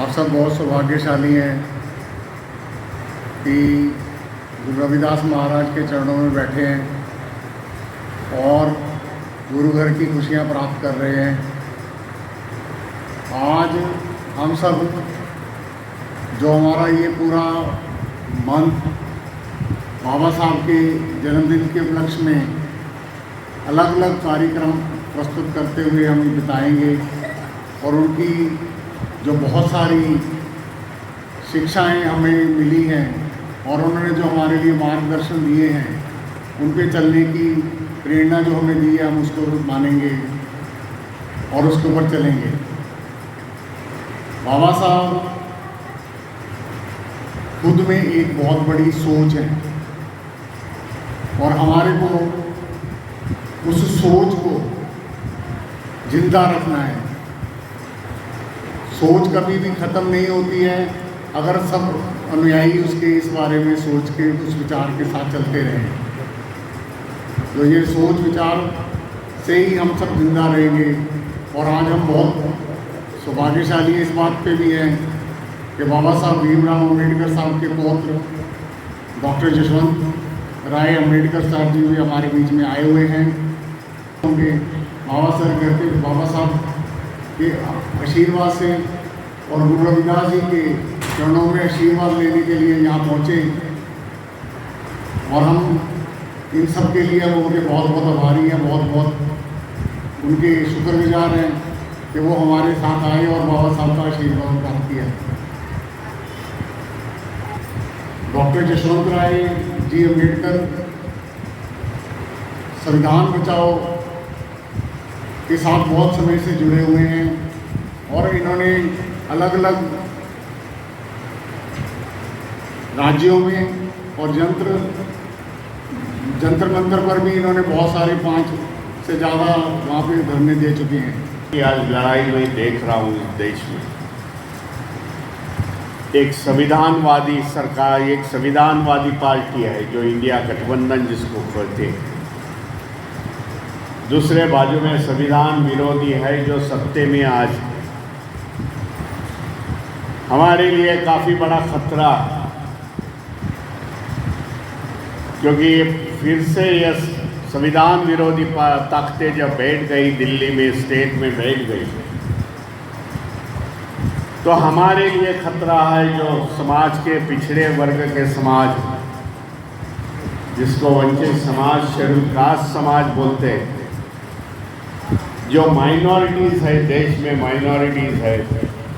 आप सब बहुत सौभाग्यशाली हैं कि गुरु रविदास महाराज के चरणों में बैठे हैं और गुरु घर की खुशियाँ प्राप्त कर रहे हैं। आज हम सब जो हमारा ये पूरा मंथ बाबा साहब के जन्मदिन के उपलक्ष्य में अलग अलग कार्यक्रम प्रस्तुत करते हुए हम बिताएंगे और उनकी जो बहुत सारी शिक्षाएं हमें मिली हैं और उन्होंने जो हमारे लिए मार्गदर्शन दिए हैं उन पे चलने की प्रेरणा जो हमें दी है हम उसको मानेंगे और उसके ऊपर चलेंगे। बाबा साहब खुद में एक बहुत बड़ी सोच है और हमारे को उस सोच को जिंदा रखना है। सोच कभी भी ख़त्म नहीं होती है अगर सब अनुयायी उसके इस बारे में सोच के उस विचार के साथ चलते रहें। तो ये सोच विचार से ही हम सब जिंदा रहेंगे। और आज हम बहुत सौभाग्यशाली इस बात पे भी हैं कि बाबा साहब भीमराव अम्बेडकर साहब के पौत्र डॉक्टर यशवंत राय अम्बेडकर साहब जी भी हमारे बीच में आए हुए हैं। उनके बाबा साहब के आशीर्वाद से और गुरु रविदास जी के चरणों में आशीर्वाद लेने के लिए यहाँ पहुँचे और हम इन सब के लिए हम उनके बहुत बहुत आभारी हैं, बहुत बहुत उनके शुक्रगुजार हैं कि वो हमारे साथ आए और बाबा साहब का आशीर्वाद प्राप्त किया। डॉक्टर यशवंत राय जी अम्बेडकर संविधान बचाओ के साथ बहुत समय से जुड़े हुए हैं और इन्होंने अलग अलग राज्यों में और जंतर मंतर पर भी इन्होंने बहुत सारे 5 से ज़्यादा वहाँ पे धरने दे चुके हैं। आज लड़ाई में देख रहा हूँ इस देश में एक संविधानवादी सरकार, एक संविधानवादी पार्टी है जो इंडिया गठबंधन जिसको कहते हैं, दूसरे बाजू में संविधान विरोधी है जो सत्ते में आज हमारे लिए काफ़ी बड़ा खतरा, क्योंकि फिर से यह संविधान विरोधी ताकतें जब बैठ गई दिल्ली में, स्टेट में बैठ गई, तो हमारे लिए खतरा है जो समाज के पिछड़े वर्ग के समाज, जिसको वंचित समाज, शेड्यूल कास्ट समाज बोलते हैं, जो माइनॉरिटीज़ है देश में, माइनॉरिटीज़ है,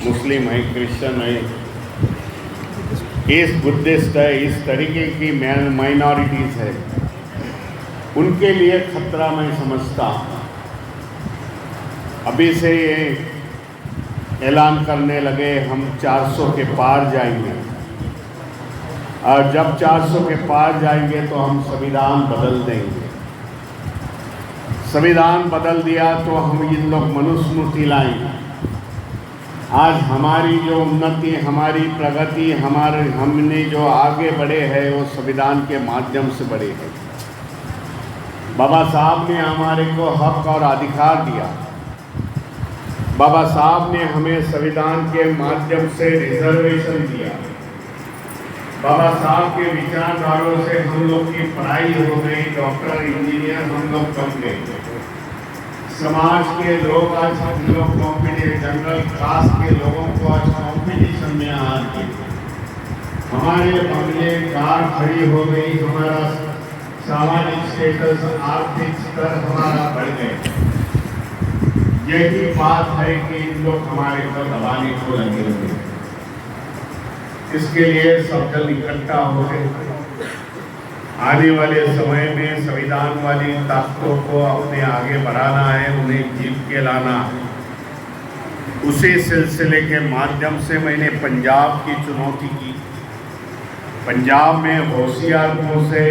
मुस्लिम है, क्रिश्चियन है, इस बुद्धिस्ट है, इस तरीके की माइनॉरिटीज़ है, उनके लिए खतरा मैं समझता हूँ। अभी से ये ऐलान करने लगे हम 400 के पार जाएंगे और जब 400 के पार जाएंगे तो हम संविधान बदल देंगे। संविधान बदल दिया तो हम इन लोग मनुस्मृति लाएंगे। आज हमारी जो उन्नति, हमारी प्रगति, हमने जो आगे बढ़े हैं वो संविधान के माध्यम से बढ़े हैं। बाबा साहब ने हमारे को हक और अधिकार दिया। बाबा साहब ने हमें संविधान के माध्यम से रिजर्वेशन दिया। बाबा साहब के विचारधारों से हम लोग की पढ़ाई हो गई, डॉक्टर, इंजीनियर हम लोग बन गए। समाज के लोग आज हम लोग कॉम्पिटिशन, जनरल कास्ट के लोगों को आज कॉम्पिटिशन में आ गए। हमारे बंगले, कार खड़ी हो गई, हमारा सामाजिक स्टेटस, आर्थिक स्तर हमारा बढ़ गए। यही बात है कि इन लोग हमारे को दबाने को लगे हुए हैं। इसके लिए सब जल इकट्ठा हो गए। आने वाले समय में संविधान वाली ताकतों को अपने आगे बढ़ाना है, उन्हें जीत के लाना है। उसी सिलसिले के माध्यम से मैंने पंजाब की चुनौती की। पंजाब में होशियारपुर से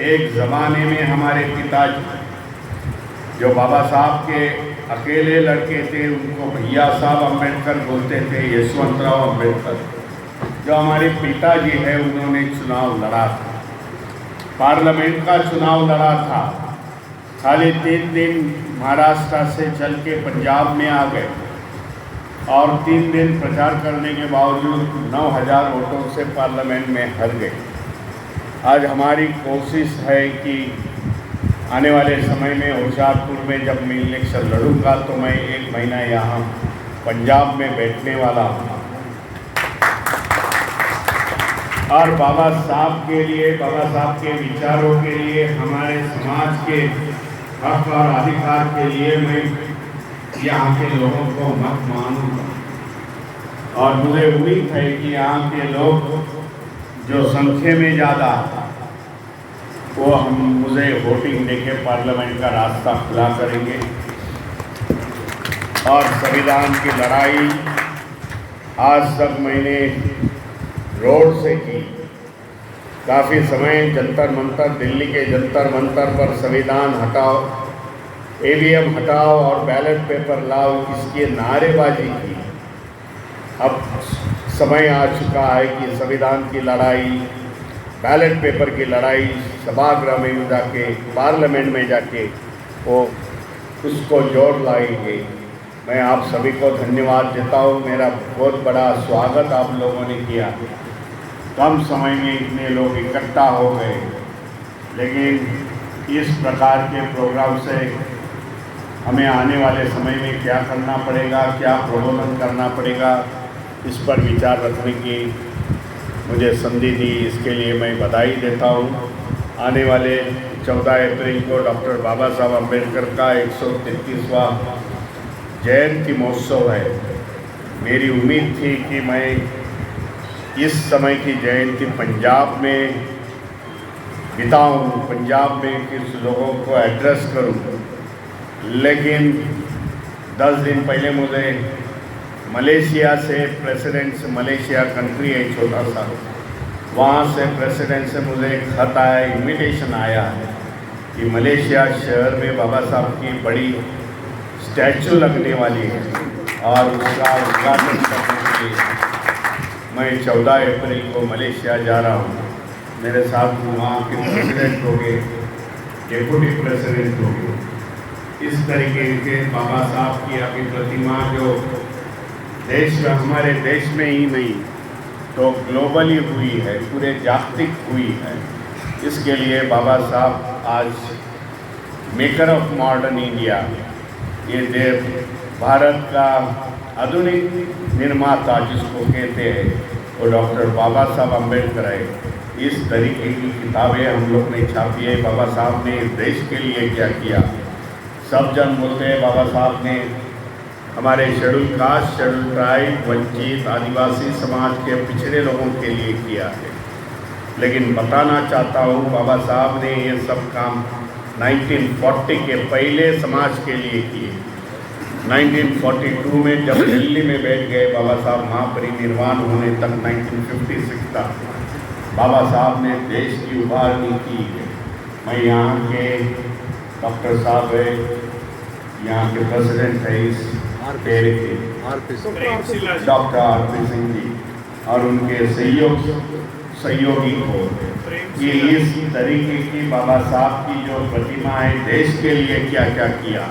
एक ज़माने में हमारे पिताजी जो बाबा साहब के अकेले लड़के थे, उनको भैया साहब अम्बेडकर बोलते थे, यशवंतराव अम्बेडकर, जो हमारे पिताजी हैं, उन्होंने चुनाव लड़ा था, पार्लियामेंट का चुनाव लड़ा था। खाली 3 दिन महाराष्ट्र से चल के पंजाब में आ गए और 3 दिन प्रचार करने के बावजूद 9,000 वोटों से पार्लियामेंट में हार गए। आज हमारी कोशिश है कि आने वाले समय में होशियारपुर में जब मैं इलेक्शन लड़ूंगा तो मैं 1 महीना यहाँ पंजाब में बैठने वाला हूँ और बाबा साहब के लिए, बाबा साहब के विचारों के लिए, हमारे समाज के हक और अधिकार के लिए मैं यहाँ के लोगों को मत मानूंगा। और मुझे उम्मीद है कि यहाँ के लोग जो संख्या में ज़्यादा वो मुझे वोटिंग देके पार्लियामेंट का रास्ता खुला करेंगे। और संविधान की लड़ाई आज तक मैंने रोड से की। काफ़ी समय जंतर मंतर, दिल्ली के जंतर मंतर पर संविधान हटाओ, ईवीएम हटाओ और बैलेट पेपर लाओ, इसकी नारेबाजी की। अब समय आ चुका है कि संविधान की लड़ाई, बैलेट पेपर की लड़ाई सभागृह में जाके, पार्लियामेंट में जाके वो उसको जोड़ लाएंगे। मैं आप सभी को धन्यवाद देता हूँ। मेरा बहुत बड़ा स्वागत आप लोगों ने किया। कम समय में इतने लोग इकट्ठा हो गए, लेकिन इस प्रकार के प्रोग्राम से हमें आने वाले समय में क्या करना पड़ेगा, क्या प्रबंधन करना पड़ेगा, इस पर विचार रखने की मुझे संधि दी। इसके लिए मैं बधाई देता हूँ। आने वाले 14 अप्रैल को डॉक्टर बाबा साहब अम्बेडकर का 133वां जयंती महोत्सव है। मेरी उम्मीद थी कि मैं इस समय की जयंती पंजाब में बिताऊं, पंजाब में किस लोगों को एड्रेस करूं, लेकिन 10 दिन पहले मुझे मलेशिया से प्रेसिडेंट से, मलेशिया कंट्री है छोटा सा, वहाँ से प्रेसिडेंट से मुझे एक खत आया, इन्विटेशन आया है कि मलेशिया शहर में बाबा साहब की बड़ी स्टैचू लगने वाली है और उसका उद्घाटन करने के लिए मैं 14 अप्रैल को मलेशिया जा रहा हूँ। मेरे साथ वहाँ के प्रेसिडेंट होंगे, डेप्यूटी प्रेसिडेंट होंगे। इस तरीके के बाबा साहब की अभी प्रतिमा जो देश में, हमारे देश में ही नहीं तो ग्लोबली हुई है, पूरे जागतिक हुई है। इसके लिए बाबा साहब आज मेकर ऑफ मॉडर्न इंडिया, ये भारत का आधुनिक निर्माता जिसको कहते हैं वो डॉक्टर बाबा साहब अम्बेडकर है। इस तरीके की किताबें हम लोग ने छापी है। बाबा साहब ने देश के लिए क्या किया। सब जन बोलते हैं बाबा साहब ने हमारे शेड्यूल कास्ट, शेड्यूल ट्राइब, वंचित, आदिवासी समाज के पिछड़े लोगों के लिए किया है, लेकिन बताना चाहता हूँ बाबा साहब ने ये सब काम 1940 के पहले समाज के लिए किए। 1942 में जब दिल्ली में बैठ गए बाबा साहब, महापरिनिर्वाण होने तक 1956 तक बाबा साहब ने देश की उभारनी की है। मैं यहाँ के डॉक्टर साहब है, यहाँ के प्रेसिडेंट है इस डेरे के, डॉक्टर आरपी सिंह जी, और उनके सहयोगी को कि इस तरीके की बाबा साहब की जो प्रतिमा है, देश के लिए क्या क्या किया।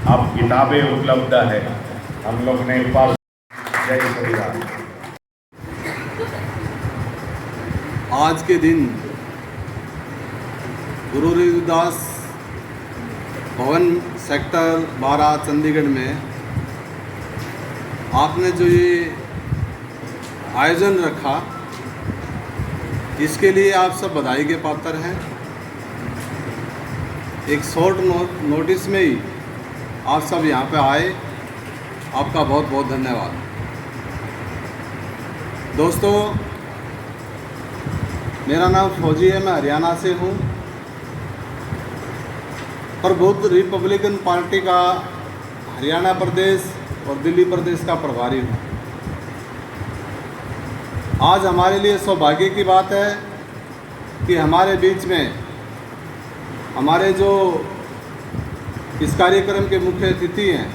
अब किताबें उपलब्ध है हम लोग ने पास। जय श्री राम। आज के दिन गुरु रविदास भवन सेक्टर 12 चंडीगढ़ में आपने जो ये आयोजन रखा, इसके लिए आप सब बधाई के पात्र हैं। एक शॉर्ट नोटिस में ही आप सब यहाँ पे आए, आपका बहुत बहुत धन्यवाद। दोस्तों, मेरा नाम फौजी है, मैं हरियाणा से हूँ, प्रबुद्ध रिपब्लिकन पार्टी का हरियाणा प्रदेश और दिल्ली प्रदेश का प्रभारी हूँ। आज हमारे लिए सौभाग्य की बात है कि हमारे बीच में हमारे जो इस कार्यक्रम के मुख्य अतिथि हैं,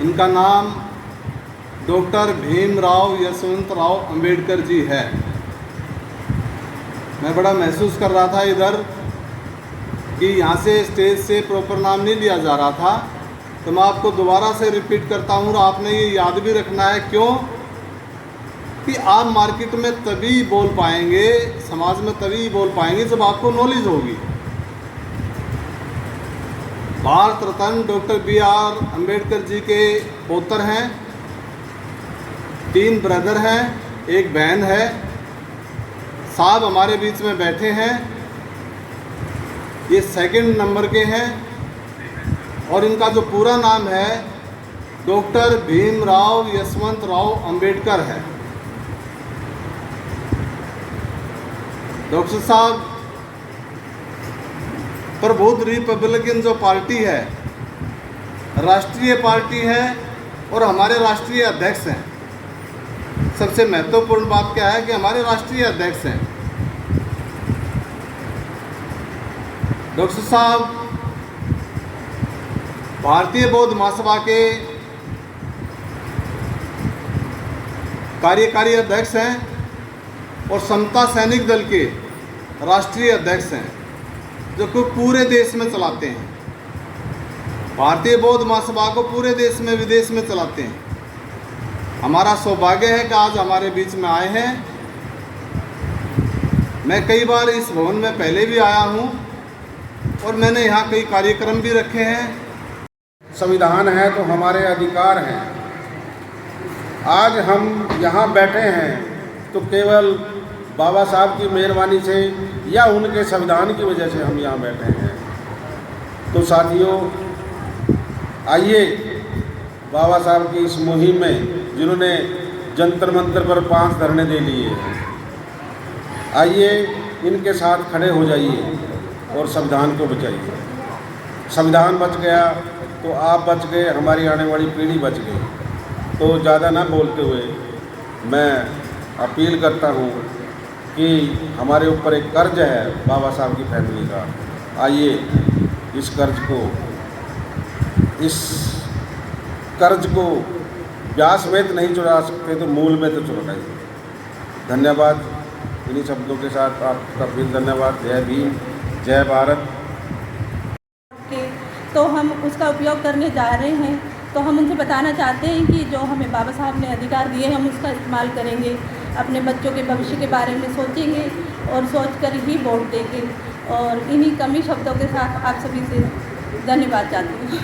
इनका नाम डॉक्टर भीमराव यशवंतराव अंबेडकर जी है। मैं बड़ा महसूस कर रहा था इधर कि यहाँ से स्टेज से प्रॉपर नाम नहीं लिया जा रहा था, तो मैं आपको दोबारा से रिपीट करता हूँ और आपने ये याद भी रखना है। क्यों कि आप मार्केट में तभी बोल पाएंगे, समाज में तभी बोल पाएंगे जब आपको नॉलेज होगी। भारत रत्न डॉक्टर BR अम्बेडकर जी के पौत्र हैं, 3 ब्रदर हैं, 1 बहन है। साहब हमारे बीच में बैठे हैं, ये 2nd नंबर के हैं और इनका जो पूरा नाम है डॉक्टर भीमराव यशवंतराव अंबेडकर है। डॉक्टर साहब प्रबुद्ध रिपब्लिकन जो पार्टी है, राष्ट्रीय पार्टी है और हमारे राष्ट्रीय अध्यक्ष हैं। सबसे महत्वपूर्ण बात क्या है कि हमारे राष्ट्रीय अध्यक्ष हैं। डॉक्टर साहब भारतीय बौद्ध महासभा के कार्यकारी अध्यक्ष हैं और समता सैनिक दल के राष्ट्रीय अध्यक्ष हैं, जो कि पूरे देश में चलाते हैं। भारतीय बौद्ध महासभा को पूरे देश में विदेश में चलाते हैं। हमारा सौभाग्य है कि आज हमारे बीच में आए हैं। मैं कई बार इस भवन में पहले भी आया हूं और मैंने यहाँ कई कार्यक्रम भी रखे हैं। संविधान है तो हमारे अधिकार हैं। आज हम यहाँ बैठे हैं तो केवल बाबा साहब की मेहरबानी से या उनके संविधान की वजह से हम यहाँ बैठे हैं। तो साथियों, आइए बाबा साहब की इस मुहिम में, जिन्होंने जंतर मंतर पर 5 धरने दे लिए, आइए इनके साथ खड़े हो जाइए और संविधान को बचाइए। संविधान बच गया तो आप बच गए, हमारी आने वाली पीढ़ी बच गई। तो ज़्यादा ना बोलते हुए मैं अपील करता हूँ कि हमारे ऊपर एक कर्ज है बाबा साहब की फैमिली का। आइए इस कर्ज को ब्याज समेत नहीं चुरा सकते तो मूल में तो चुराइए। धन्यवाद। इन्हीं शब्दों के साथ आपका फिर धन्यवाद। जय भीम, जय भारत। तो हम उसका उपयोग करने जा रहे हैं। तो हम उनसे बताना चाहते हैं कि जो हमें बाबा साहब ने अधिकार दिए, हम उसका इस्तेमाल करेंगे, अपने बच्चों के भविष्य के बारे में सोचेंगे और सोचकर ही वोट देंगे। और इन्हीं कमी शब्दों के साथ आप सभी से धन्यवाद चाहती हूँ।